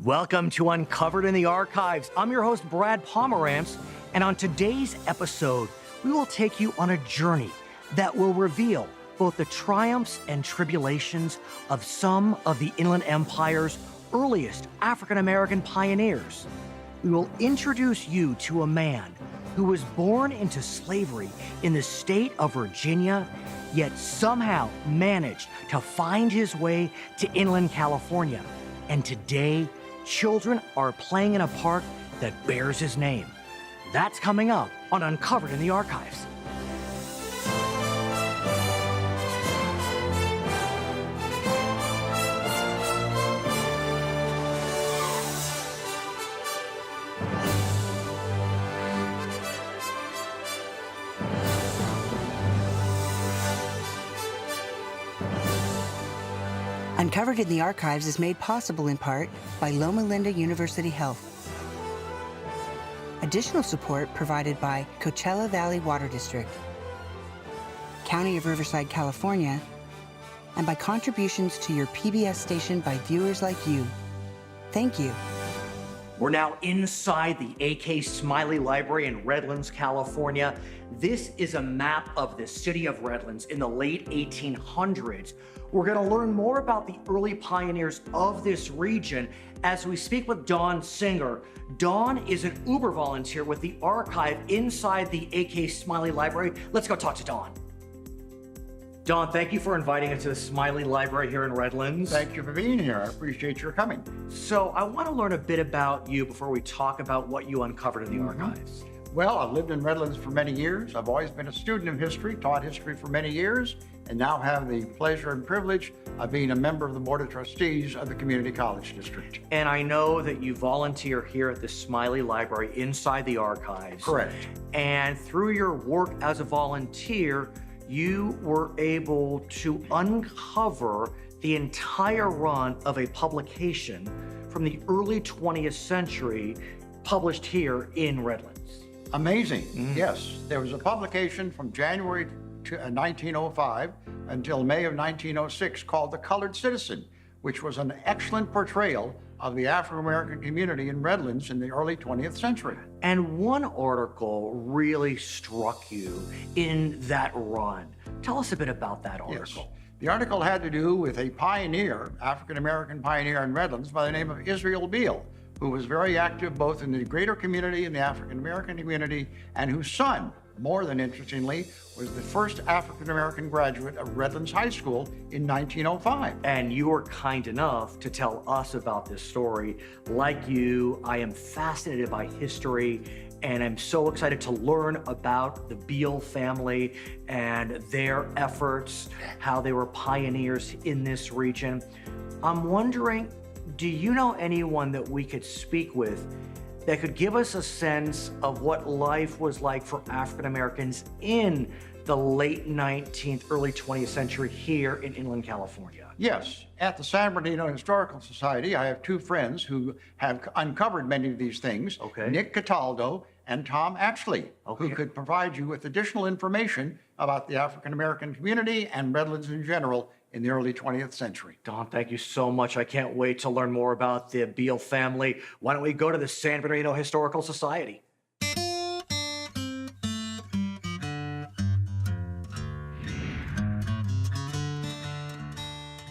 Welcome to Uncovered in the Archives. I'm your host, Brad Pomerance, and on today's episode, we will take you on a journey that will reveal both the triumphs and tribulations of some of the Inland Empire's earliest African-American pioneers. We will introduce you to a man who was born into slavery in the state of Virginia, yet somehow managed to find his way to inland California. And today, children are playing in a park that bears his name. That's coming up on Uncovered in the Archives. Uncovered in the Archives is made possible in part by Loma Linda University Health. Additional support provided by Coachella Valley Water District, County of Riverside, California, and by contributions to your PBS station by viewers like you. Thank you. We're now inside the A.K. Smiley Library in Redlands, California. This is a map of the city of Redlands in the late 1800s. We're going to learn more about the early pioneers of this region as we speak with Dawn Singer. Dawn is an Uber volunteer with the archive inside the A.K. Smiley Library. Let's go talk to Dawn. Dawn, thank you for inviting us to the Smiley Library here in Redlands. Thank you for being here. I appreciate your coming. So I want to learn a bit about you before we talk about what you uncovered in the archives. Well, I've lived in Redlands for many years. I've always been a student of history, taught history for many years, and now have the pleasure and privilege of being a member of the Board of Trustees of the Community College District. And I know that you volunteer here at the Smiley Library inside the archives. Correct. And through your work as a volunteer, you were able to uncover the entire run of a publication from the early 20th century published here in Redlands. Amazing. Yes, there was a publication from January 1905 until May of 1906 called The Colored Citizen, which was an excellent portrayal of the African-American community in Redlands in the early 20th century. And one article really struck you in that run. Tell us a bit about that article. Yes. The article had to do with a pioneer, African-American pioneer in Redlands by the name of Israel Beal, who was very active both in the greater community and the African-American community, and whose son, more than interestingly, was the first African-American graduate of Redlands High School in 1905. And you were kind enough to tell us about this story. Like you, I am fascinated by history, and I'm so excited to learn about the Beale family and their efforts, how they were pioneers in this region. I'm wondering, do you know anyone that we could speak with that could give us a sense of what life was like for African Americans in the late 19th, early 20th century here in inland California? Yes, at the San Bernardino Historical Society, I have two friends who have uncovered many of these things, Nick Cataldo and Tom Ashley, who could provide you with additional information about the African American community and Redlands in general in the early 20th century. Dawn, thank you so much. I can't wait to learn more about the Beale family. Why don't we go to the San Bernardino Historical Society?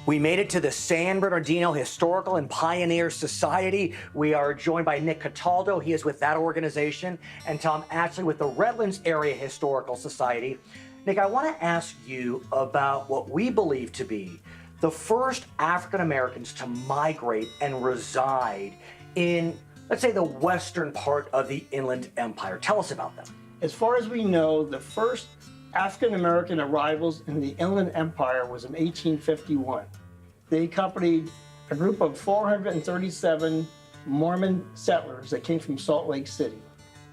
We made it to the San Bernardino Historical and Pioneer Society. We are joined by Nick Cataldo. He is with that organization, and Tom Ashley with the Redlands Area Historical Society. Nick, I want to ask you about what we believe to be the first African Americans to migrate and reside in, let's say, the western part of the Inland Empire. Tell us about them. As far as we know, the first African American arrivals in the Inland Empire was in 1851. They accompanied a group of 437 Mormon settlers that came from Salt Lake City.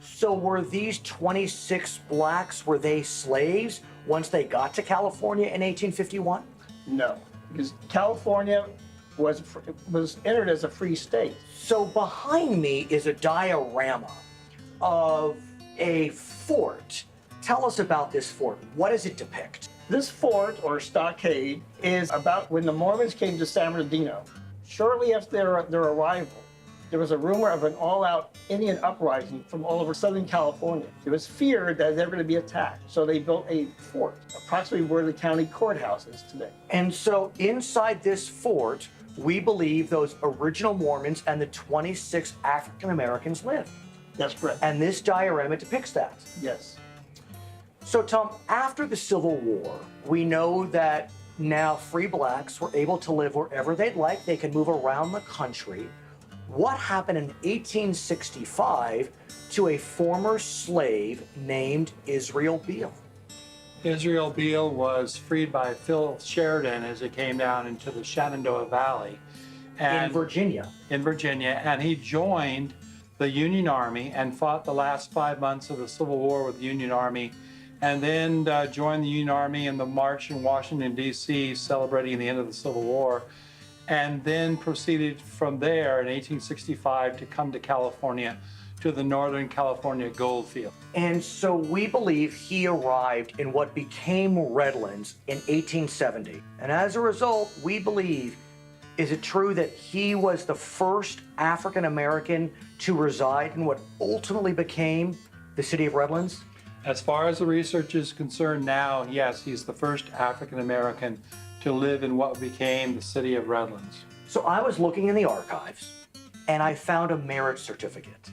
So were these 26 blacks, were they slaves once they got to California in 1851? No, because California was entered as a free state. So behind me is a diorama of a fort. Tell us about this fort. What does it depict? This fort, or stockade, is about when the Mormons came to San Bernardino. Shortly after their arrival, there was a rumor of an all-out Indian uprising from all over Southern California. It was feared that they were going to be attacked. So they built a fort, approximately where the county courthouse is today. And so inside this fort, we believe those original Mormons and the 26 African Americans lived. That's correct. And this diorama depicts that. Yes. So, Tom, after the Civil War, we know that now free blacks were able to live wherever they'd like. They could move around the country. What happened in 1865 to a former slave named Israel Beal? Israel Beal was freed by Phil Sheridan as he came down into the Shenandoah Valley. In Virginia. In Virginia, and he joined the Union Army and fought the last 5 months of the Civil War with the Union Army, and then joined the Union Army in the march in Washington, D.C., celebrating the end of the Civil War, and then proceeded from there in 1865 to come to California, to the Northern California gold field. And so we believe he arrived in what became Redlands in 1870. And as a result, we believe, is it true that he was the first African American to reside in what ultimately became the city of Redlands? As far as the research is concerned now, yes, he's the first African American to live in what became the city of Redlands. So I was looking in the archives and I found a marriage certificate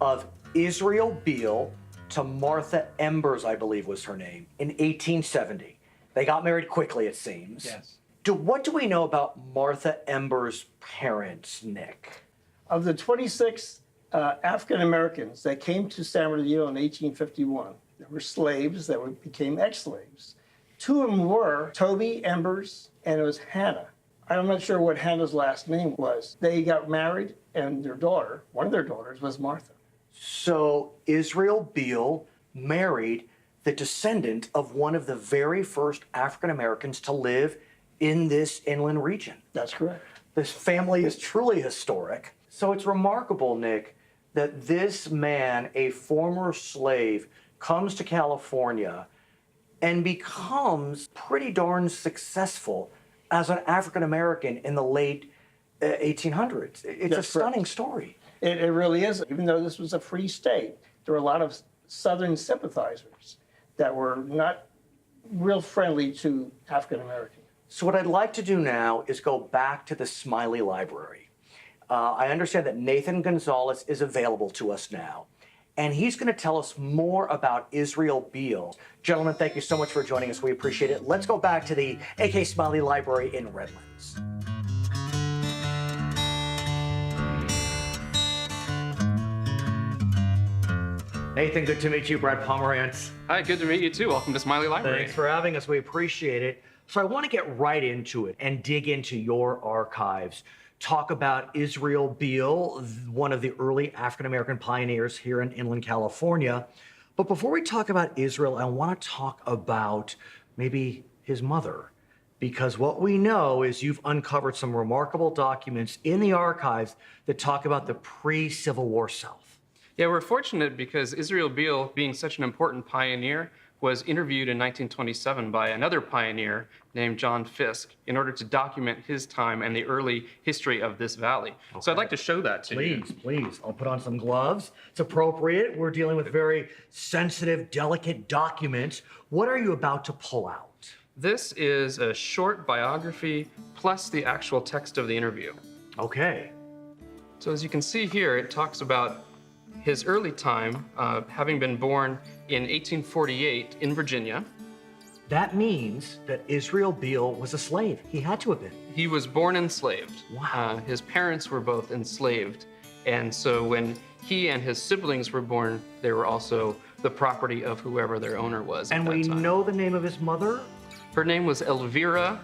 of Israel Beal to Martha Embers, I believe was her name, in 1870. They got married quickly, it seems. Yes. What do we know about Martha Embers' parents, Nick? Of the 26 African Americans that came to San Bernardino in 1851, there were slaves that became ex-slaves. Two of them were Toby Embers and it was Hannah. I'm not sure what Hannah's last name was. They got married and their daughter, one of their daughters, was Martha. So Israel Beal married the descendant of one of the very first African Americans to live in this inland region. That's correct. This family is truly historic. So it's remarkable, Nick, that this man, a former slave, comes to California and becomes pretty darn successful as an African American in the late 1800s. It's That's a stunning correct. story. It really is. Even though this was a free state, there were a lot of Southern sympathizers that were not real friendly to African Americans. So what I'd like to do now is go back to the Smiley Library. I understand that Nathan Gonzalez is available to us now, and he's going to tell us more about Israel Beal. Gentlemen, thank you so much for joining us. We appreciate it. Let's go back to the AK Smiley Library in Redlands. Nathan, good to meet you. Brad Pomerance. Hi, good to meet you too. Welcome to Smiley Library. Thanks for having us. We appreciate it. So I want to get right into it and dig into your archives. Talk about Israel Beal, one of the early African-American pioneers here in inland California. But before we talk about Israel, I want to talk about maybe his mother. Because what we know is you've uncovered some remarkable documents in the archives that talk about the pre-Civil War South. Yeah, we're fortunate because Israel Beal, being such an important pioneer, was interviewed in 1927 by another pioneer named John Fisk in order to document his time and the early history of this valley. Okay. So I'd like to show that to you. Please. I'll put on some gloves. It's appropriate. We're dealing with very sensitive, delicate documents. What are you about to pull out? This is a short biography plus the actual text of the interview. Okay. So as you can see here, it talks about his early time, having been born in 1848 in Virginia. That means that Israel Beal was a slave. He had to have been. He was born enslaved. Wow. His parents were both enslaved. And so when he and his siblings were born, they were also the property of whoever their owner was at And that we time. know the name of his mother? Her name was Elvira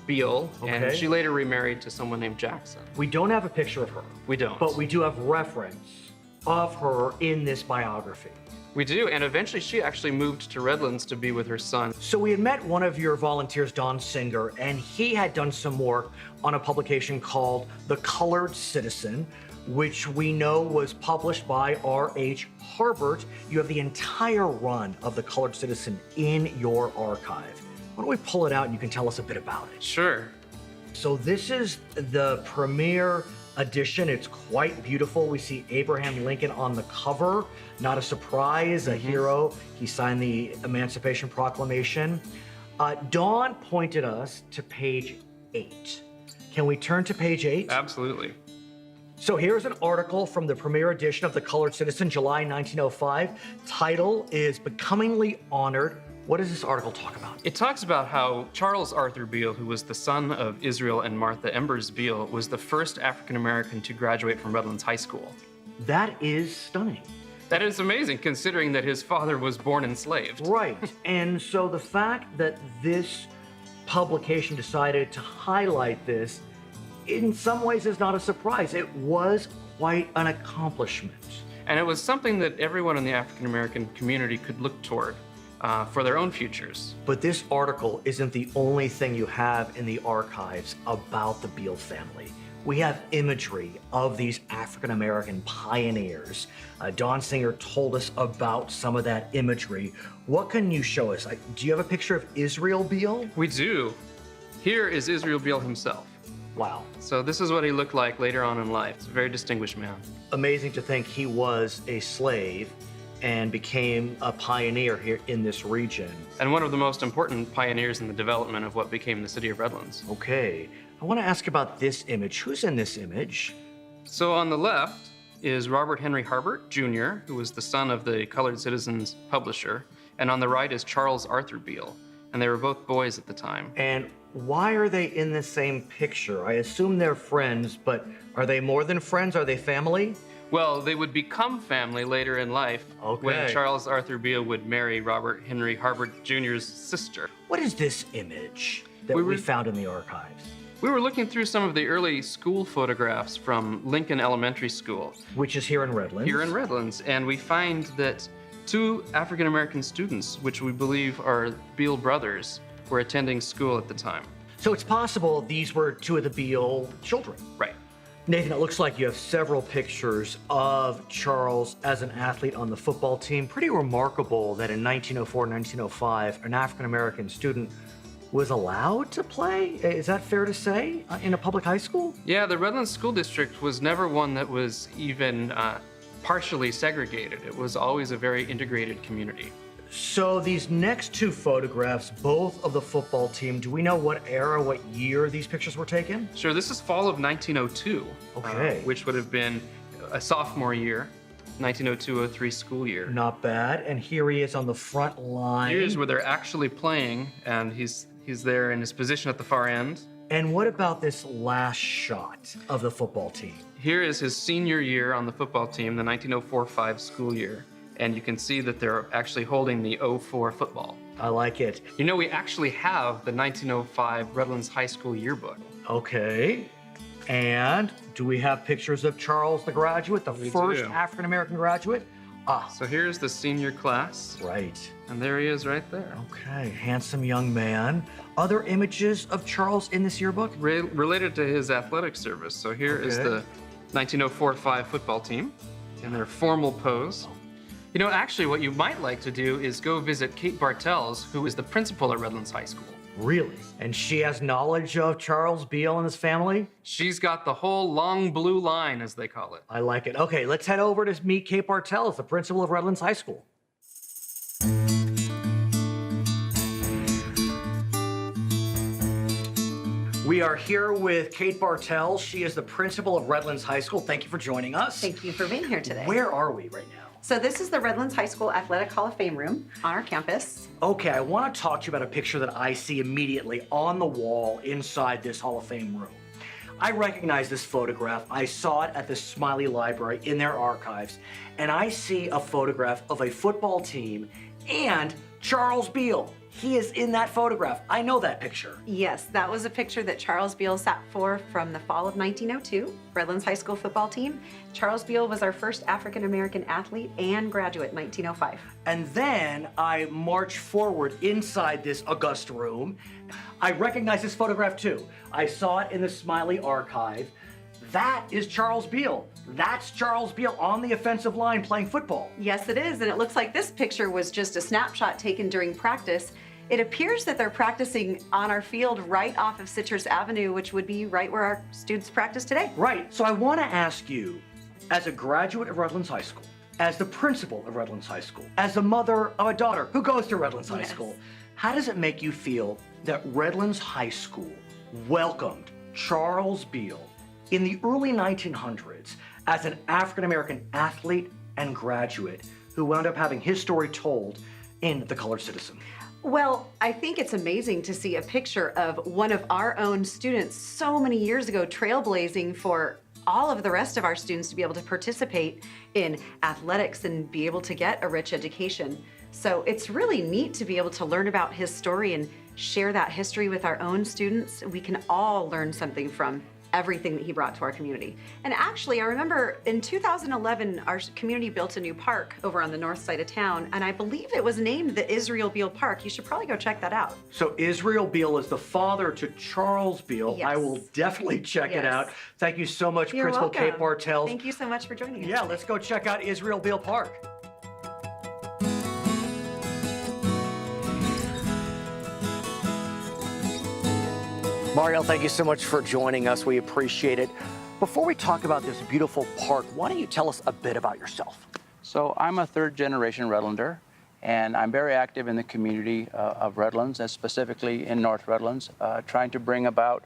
Beale, and Okay. she later remarried to someone named Jackson. We don't have a picture of her. We don't. But we do have reference of her in this biography. We do, and eventually she actually moved to Redlands to be with her son. So we had met one of your volunteers, Don Singer, and he had done some work on a publication called The Colored Citizen, which we know was published by R.H. Harbert. You have the entire run of The Colored Citizen in your archive. Why don't we pull it out and you can tell us a bit about it? Sure. So this is the premier edition. It's quite beautiful. We see Abraham Lincoln on the cover. Not a surprise, a hero. He signed the Emancipation Proclamation. Dawn pointed us to page 8. Can we turn to page 8? Absolutely. So here's an article from the premiere edition of the Colored Citizen, July 1905. Title is Becomingly Honored. What does this article talk about? It talks about how Charles Arthur Beale, who was the son of Israel and Martha Embers Beale, was the first African American to graduate from Redlands High School. That is stunning. That is amazing, considering that his father was born enslaved. Right. And so the fact that this publication decided to highlight this, in some ways, is not a surprise. It was quite an accomplishment. And it was something that everyone in the African American community could look toward for their own futures. But this article isn't the only thing you have in the archives about the Beale family. We have imagery of these African American pioneers. Dawn Singer told us about some of that imagery. What can you show us? Do you have a picture of Israel Beale? We do. Here is Israel Beale himself. Wow. So this is what he looked like later on in life. He's a very distinguished man. Amazing to think he was a slave and became a pioneer here in this region. And one of the most important pioneers in the development of what became the city of Redlands. Okay. I want to ask about this image. Who's in this image? So on the left is Robert Henry Harbert, Jr., who was the son of the Colored Citizen's publisher. And on the right is Charles Arthur Beale. And they were both boys at the time. And why are they in the same picture? I assume they're friends, but are they more than friends? Are they family? Well, they would become family later in life when Okay. Charles Arthur Beale would marry Robert Henry Harbert Jr.'s sister. What is this image that we found in the archives? We were looking through some of the early school photographs from Lincoln Elementary School Which is here in Redlands. here in Redlands, and we find that 2 African American students, which we believe are Beale brothers, were attending school at the time. So it's possible these were 2 of the Beale children. Right. Nathan, it looks like you have several pictures of Charles as an athlete on the football team. Pretty remarkable that in 1904, 1905, an African-American student was allowed to play. Is that fair to say, in a public high school? Yeah, the Redlands School District was never one that was even partially segregated. It was always a very integrated community. So these next 2 photographs, both of the football team, do we know what era, what year these pictures were taken? Sure, this is fall of 1902, Okay. which would have been a sophomore year, 1902-03 school year. Not bad. And here he is on the front line. Here's where they're actually playing, and he's there in his position at the far end. And what about this last shot of the football team? Here is his senior year on the football team, the 1904-05 school year. And you can see that they're actually holding the 04 football. I like it. You know, we actually have the 1905 Redlands High School yearbook. Okay. And do we have pictures of Charles the graduate, the We first do. African-American graduate? Ah, So here's the senior class, right. and there he is right there. Okay, handsome young man. Other images of Charles in this yearbook? Related to his athletic service. So here is Okay. the 1904-05 football team in their formal pose. You know, actually, what you might like to do is go visit Kate Bartels, who is the principal at Redlands High School. Really? And she has knowledge of Charles Beale and his family? She's got the whole long blue line, as they call it. I like it. Okay, let's head over to meet Kate Bartels, the principal of Redlands High School. We are here with Kate Bartels. She is the principal of Redlands High School. Thank you for joining us. Thank you for being here today. Where are we right now? So this is the Redlands High School Athletic Hall of Fame room on our campus. Okay, I want to talk to you about a picture that I see immediately on the wall inside this Hall of Fame room. I recognize this photograph. I saw it at the Smiley Library in their archives, and I see a photograph of a football team and Charles Beale. He is in that photograph. I know that picture. Yes, that was a picture that Charles Beale sat for from the fall of 1902, Redlands High School football team. Charles Beale was our first African-American athlete and graduate in 1905. And then I march forward inside this august room. I recognize this photograph too. I saw it in the Smiley archive. That is Charles Beale. That's Charles Beale on the offensive line playing football. Yes, it is, and it looks like this picture was just a snapshot taken during practice. It appears that they're practicing on our field right off of Citrus Avenue, which would be right where our students practice today. Right. So I want to ask you, as a graduate of Redlands High School, as the principal of Redlands High School, as the mother of a daughter who goes to Redlands High School, how does it make you feel that Redlands High School welcomed Charles Beal in the early 1900s as an African-American athlete and graduate who wound up having his story told in The Colored Citizen? Well, I think it's amazing to see a picture of one of our own students so many years ago trailblazing for all of the rest of our students to be able to participate in athletics and be able to get a rich education. So it's really neat to be able to learn about his story and share that history with our own students. We can all learn something from everything that he brought to our community. And actually, I remember in 2011, our community built a new park over on the north side of town, and I believe it was named the Israel Beal Park. You should probably go check that out. So Israel Beal is the father to Charles Beal. Yes. I will definitely check it out. Thank you so much, You're Principal welcome. Kate Bartels. Thank you so much for joining us. Yeah, let's go check out Israel Beal Park. Mario, thank you so much for joining us. We appreciate it. Before we talk about this beautiful park, why don't you tell us a bit about yourself? So I'm a third-generation Redlander, and I'm very active in the community of Redlands, and specifically in North Redlands, trying to bring about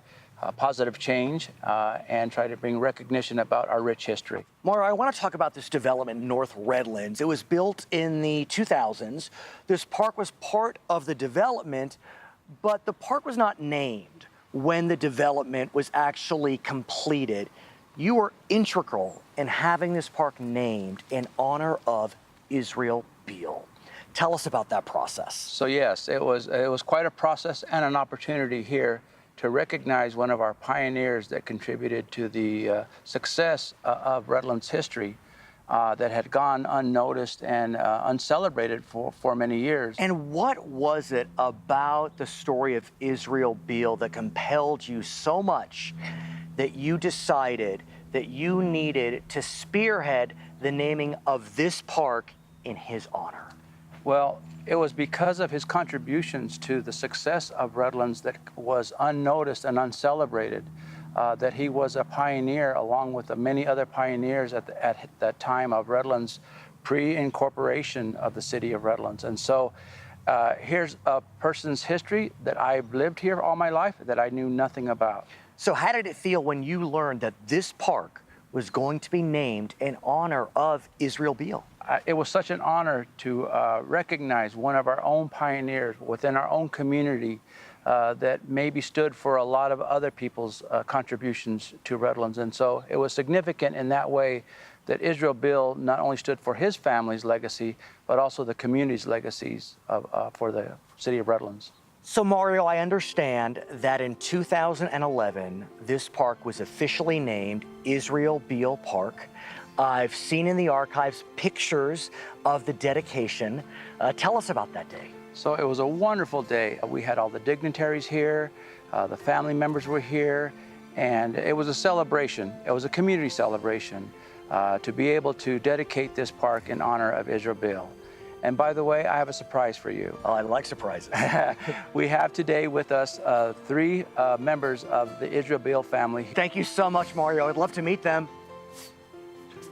positive change and try to bring recognition about our rich history. Mario, I want to talk about this development in North Redlands. It was built in the 2000s. This park was part of the development, but the park was not named when the development was actually completed. You were integral in having this park named in honor of Israel Beal. Tell us about that process. So yes, it was quite a process and an opportunity here to recognize one of our pioneers that contributed to the success of Redlands history that had gone unnoticed and uncelebrated for many years. And what was it about the story of Israel Beal that compelled you so much that you decided that you needed to spearhead the naming of this park in his honor? Well, it was because of his contributions to the success of Redlands that was unnoticed and uncelebrated. That he was a pioneer along with the many other pioneers at that time of Redlands pre-incorporation of the city of Redlands. And so here's a person's history that I've lived here all my life that I knew nothing about. So how did it feel when you learned that this park was going to be named in honor of Israel Beal? It was such an honor to recognize one of our own pioneers within our own community that maybe stood for a lot of other people's contributions to Redlands. And so it was significant in that way that Israel Beal not only stood for his family's legacy, but also the community's legacies for the city of Redlands. So Mario, I understand that in 2011, this park was officially named Israel Beal Park. I've seen in the archives pictures of the dedication. Tell us about that day. So it was a wonderful day. We had all the dignitaries here, the family members were here, and it was a celebration. It was a community celebration to be able to dedicate this park in honor of Israel Beal. And by the way, I have a surprise for you. Oh, I like surprises. We have today with us 3 members of the Israel Beal family. Thank you so much, Mario. I'd love to meet them.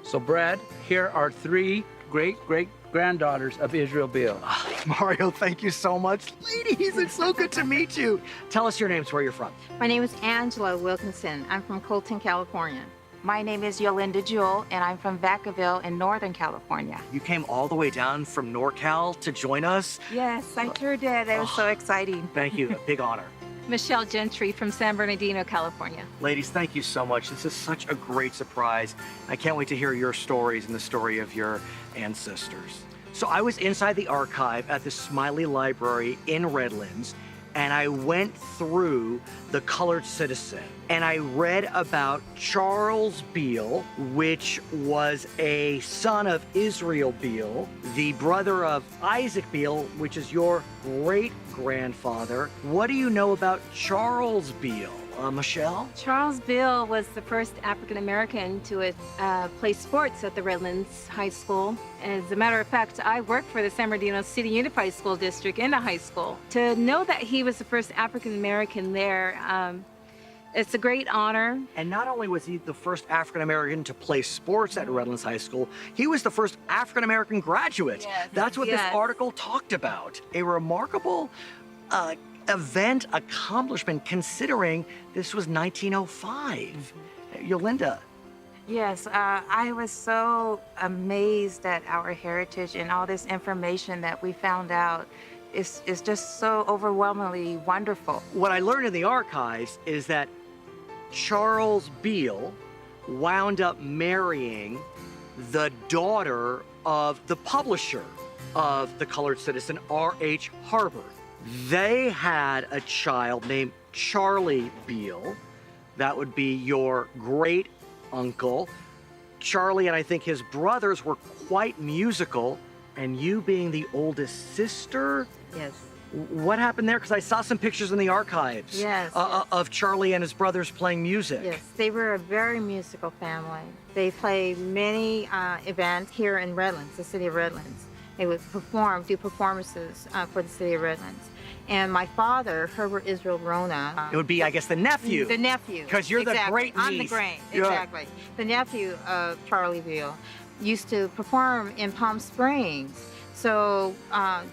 So Brad, here are 3 great-great-granddaughters of Israel Beal. Mario, thank you so much. Ladies, it's so good to meet you. Tell us your names, where you're from. My name is Angela Wilkinson. I'm from Colton, California. My name is Yolinda Jewell, and I'm from Vacaville in Northern California. You came all the way down from NorCal to join us. Yes, I sure did. It was so exciting. Thank you. A big honor. Michelle Gentry from San Bernardino, California. Ladies, thank you so much. This is such a great surprise. I can't wait to hear your stories and the story of your ancestors. So I was inside the archive at the Smiley Library in Redlands, and I went through The Colored Citizen, and I read about Charles Beal, which was a son of Israel Beal, the brother of Isaac Beal, which is your great-grandfather. What do you know about Charles Beal? Michelle? Charles Beale was the first African American to play sports at the Redlands High School. As a matter of fact, I worked for the San Bernardino City Unified School District in the high school. To know that he was the first African American there, it's a great honor. And not only was he the first African American to play sports at Redlands High School, he was the first African American graduate. Yes. That's what this Yes. article talked about. A remarkable event accomplishment considering this was 1905. Yolinda. Yes, I was so amazed at our heritage and all this information that we found out. Is just so overwhelmingly wonderful. What I learned in the archives is that Charles Beale wound up marrying the daughter of the publisher of The Colored Citizen, R.H. Harbor. They had a child named Charlie Beale. That would be your great uncle. Charlie and I think his brothers were quite musical, and you being the oldest sister, Yes. what happened there? Because I saw some pictures in the archives Yes, of Charlie and his brothers playing music. Yes, they were a very musical family. They played many events here in Redlands, the city of Redlands. They would do performances for the city of Redlands. And my father, Herbert Israel Rona. It would be, I guess, the nephew. The nephew. 'Cause you're the exactly. great I'm the niece. great, Yeah. exactly. The nephew of Charlie Beale used to perform in Palm Springs. So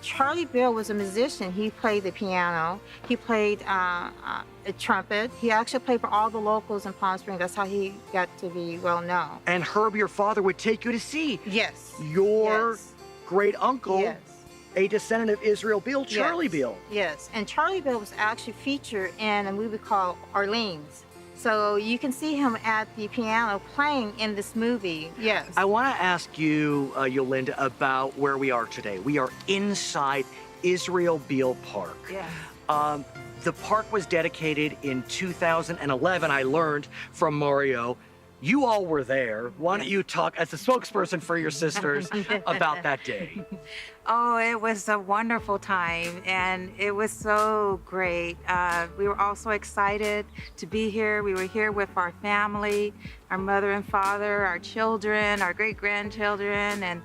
Charlie Beale was a musician. He played the piano. He played a trumpet. He actually played for all the locals in Palm Springs. That's how he got to be well known. And Herb, your father, would take you to see Yes. your Yes. great uncle, Yes. a descendant of Israel Beale, Charlie Yes. Beale. Yes, and Charlie Beale was actually featured in a movie called Orleans. So you can see him at the piano playing in this movie. Yes. I want to ask you, Yolinda, about where we are today. We are inside Israel Beale Park. Yes. The park was dedicated in 2011, I learned from Mario. You all were there. Why don't you talk as a spokesperson for your sisters about that day? Oh, it was a wonderful time, and it was so great. We were also excited to be here. We were here with our family, our mother and father, our children, our great-grandchildren, and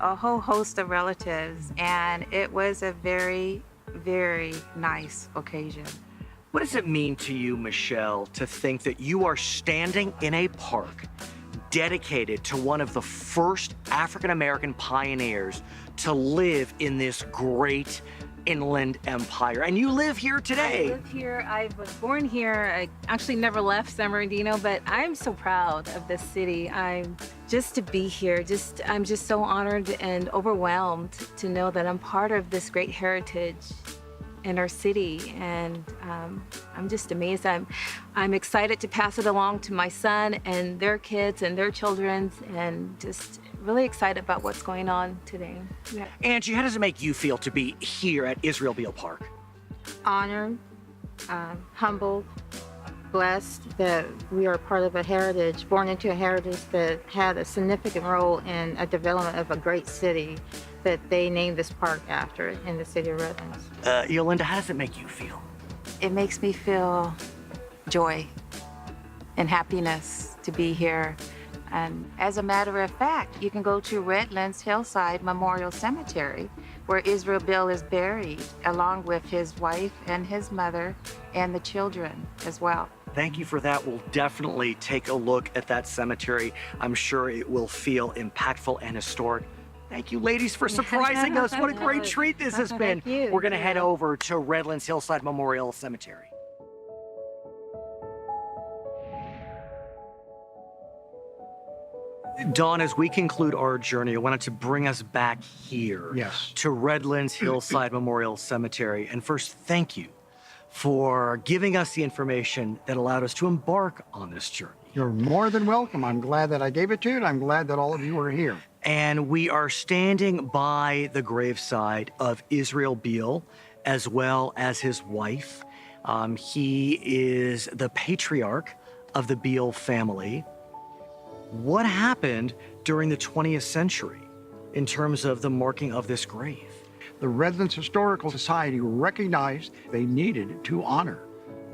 a whole host of relatives. And it was a very, very nice occasion. What does it mean to you, Michelle, to think that you are standing in a park dedicated to one of the first African-American pioneers to live in this great inland empire? And you live here today. I live here. I was born here. I actually never left San Bernardino, but I'm so proud of this city. I'm just to be here. I'm just so honored and overwhelmed to know that I'm part of this great heritage in our city, and I'm just amazed. I'm excited to pass it along to my son and their kids and their children, and just really excited about what's going on today. Yeah. Angie, how does it make you feel to be here at Israel Beale Park? Honored, humbled, blessed that we are part of a heritage, born into a heritage that had a significant role in a development of a great city that they named this park after in the city of Redlands. Yolinda, how does it make you feel? It makes me feel joy and happiness to be here. And as a matter of fact, you can go to Redlands Hillside Memorial Cemetery, where Israel Beale is buried, along with his wife and his mother and the children as well. Thank you for that. We'll definitely take a look at that cemetery. I'm sure it will feel impactful and historic. Thank you, ladies, for surprising us. What a great treat this has been. Thank you. We're going to head over to Redlands Hillside Memorial Cemetery. Dawn, as we conclude our journey, I wanted to bring us back here to Redlands Hillside Memorial Cemetery. And first, thank you for giving us the information that allowed us to embark on this journey. You're more than welcome. I'm glad that I gave it to you, and I'm glad that all of you are here. And we are standing by the graveside of Israel Beale, as well as his wife. He is the patriarch of the Beale family. What happened during the 20th century in terms of the marking of this grave? The Redlands Historical Society recognized they needed to honor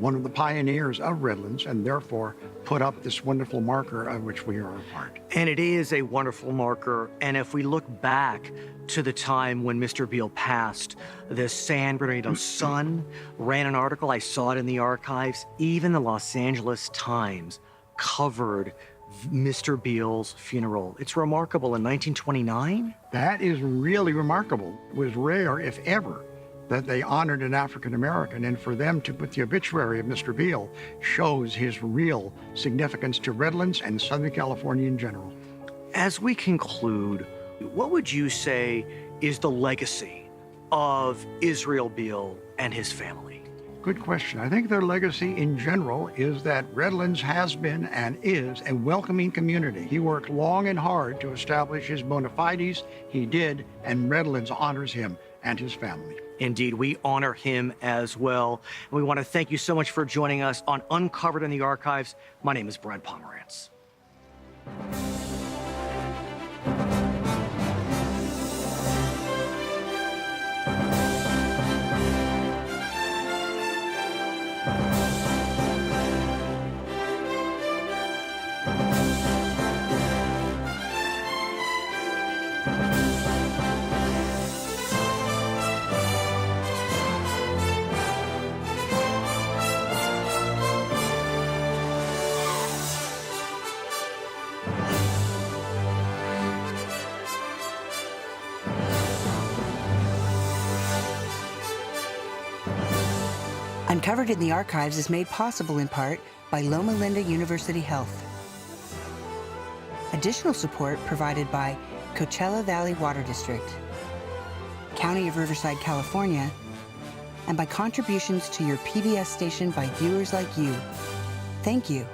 one of the pioneers of Redlands, and therefore put up this wonderful marker of which we are a part. And it is a wonderful marker. And if we look back to the time when Mr. Beale passed, the San Bernardino Sun ran an article, I saw it in the archives, even the Los Angeles Times covered Mr. Beale's funeral. It's remarkable. In 1929? That is really remarkable. It was rare, if ever, that they honored an African American, and for them to put the obituary of Mr. Beale shows his real significance to Redlands and Southern California in general. As we conclude, what would you say is the legacy of Israel Beale and his family? Good question. I think their legacy in general is that Redlands has been and is a welcoming community. He worked long and hard to establish his bona fides. He did, and Redlands honors him and his family. Indeed, we honor him as well. And we want to thank you so much for joining us on Uncovered in the Archives. My name is Brad Pomerance. Uncovered in the Archives is made possible in part by Loma Linda University Health. Additional support provided by Coachella Valley Water District, County of Riverside, California, and by contributions to your PBS station by viewers like you. Thank you.